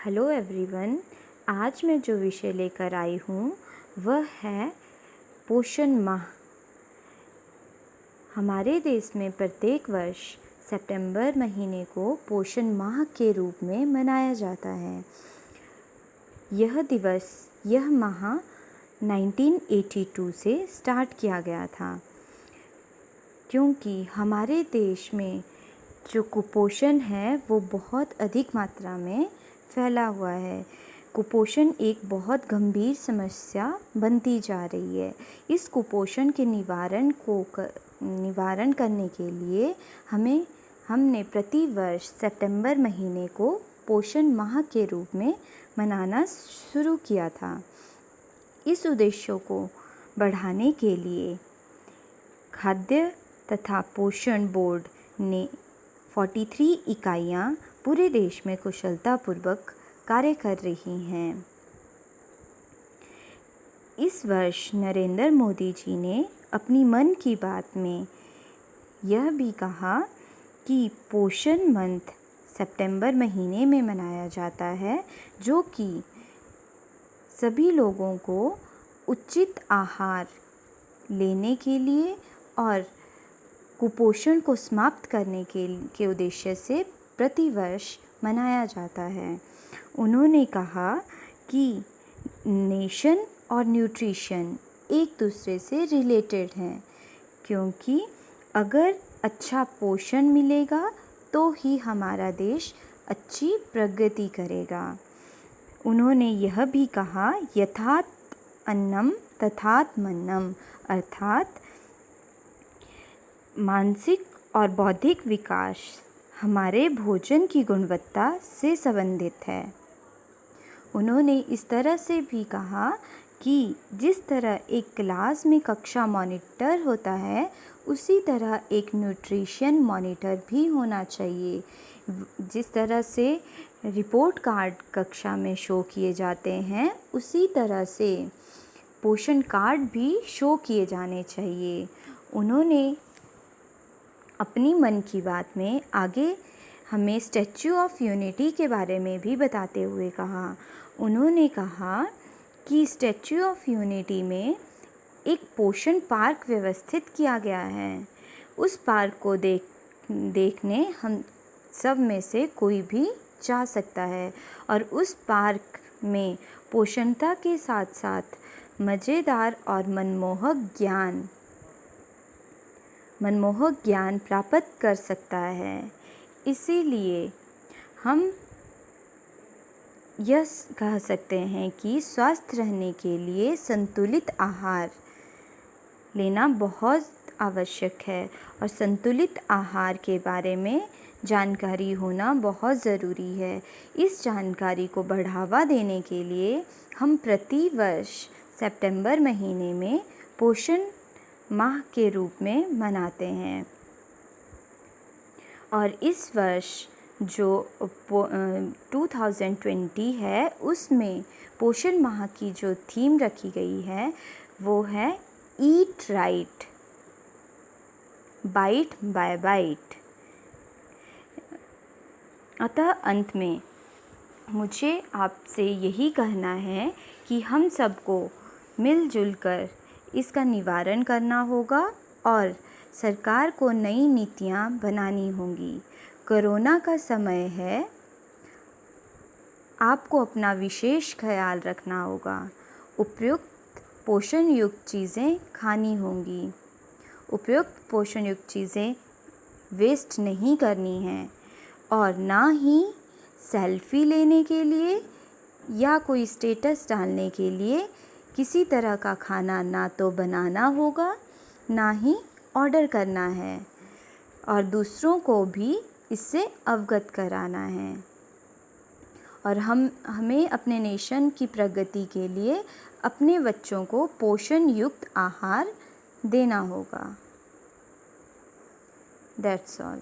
Hello everyone. आज मैं जो विषय लेकर आई हूँ वह है पोषण माह। हमारे देश में प्रत्येक वर्ष सितंबर महीने को पोषण माह के रूप में मनाया जाता है। यह माह 1982 से स्टार्ट किया गया था, क्योंकि हमारे देश में जो कुपोषण है वो बहुत अधिक मात्रा में फैला हुआ है। कुपोषण एक बहुत गंभीर समस्या बनती जा रही है। इस कुपोषण के निवारण करने के लिए हमने प्रतिवर्ष सितंबर महीने को पोषण माह के रूप में मनाना शुरू किया था। इस उद्देश्यों को बढ़ाने के लिए खाद्य तथा पोषण बोर्ड ने 43 इकाइयाँ पूरे देश में कुशलतापूर्वक कार्य कर रही हैं। इस वर्ष नरेंद्र मोदी जी ने अपनी मन की बात में यह भी कहा कि पोषण मंथ सितंबर महीने में मनाया जाता है, जो कि सभी लोगों को उचित आहार लेने के लिए और कुपोषण को समाप्त करने के उद्देश्य से प्रतिवर्ष मनाया जाता है। उन्होंने कहा कि नेशन और न्यूट्रिशन एक दूसरे से रिलेटेड हैं, क्योंकि अगर अच्छा पोषण मिलेगा तो ही हमारा देश अच्छी प्रगति करेगा। उन्होंने यह भी कहा, यथात अन्नम तथात मन्नम, अर्थात मानसिक और बौद्धिक विकास हमारे भोजन की गुणवत्ता से संबंधित है। उन्होंने इस तरह से भी कहा कि जिस तरह एक क्लास में कक्षा मॉनिटर होता है, उसी तरह एक न्यूट्रिशन मॉनिटर भी होना चाहिए। जिस तरह से रिपोर्ट कार्ड कक्षा में शो किए जाते हैं, उसी तरह से पोषण कार्ड भी शो किए जाने चाहिए। उन्होंने अपनी मन की बात में आगे हमें स्टैच्यू ऑफ यूनिटी के बारे में भी बताते हुए कहा। उन्होंने कहा कि स्टैच्यू ऑफ यूनिटी में एक पोषण पार्क व्यवस्थित किया गया है। उस पार्क को देखने हम सब में से कोई भी जा सकता है, और उस पार्क में पोषणता के साथ साथ मज़ेदार और मनमोहक ज्ञान प्राप्त कर सकता है। इसीलिए हम यह कह सकते हैं कि स्वस्थ रहने के लिए संतुलित आहार लेना बहुत आवश्यक है, और संतुलित आहार के बारे में जानकारी होना बहुत ज़रूरी है। इस जानकारी को बढ़ावा देने के लिए हम प्रतिवर्ष सितंबर महीने में पोषण माह के रूप में मनाते हैं। और इस वर्ष जो 2020 है, उसमें पोषण माह की जो थीम रखी गई है वो है eat right, bite by bite. अतः अंत में मुझे आपसे यही कहना है कि हम सबको मिलजुल कर इसका निवारण करना होगा और सरकार को नई नीतियाँ बनानी होंगी। कोरोना का समय है, आपको अपना विशेष ख्याल रखना होगा। उपयुक्त पोषण युक्त चीज़ें खानी होंगी। उपयुक्त पोषण युक्त चीज़ें वेस्ट नहीं करनी हैं, और ना ही सेल्फ़ी लेने के लिए या कोई स्टेटस डालने के लिए किसी तरह का खाना ना तो बनाना होगा, ना ही ऑर्डर करना है, और दूसरों को भी इससे अवगत कराना है। और हमें अपने नेशन की प्रगति के लिए अपने बच्चों को पोषण युक्त आहार देना होगा। That's all.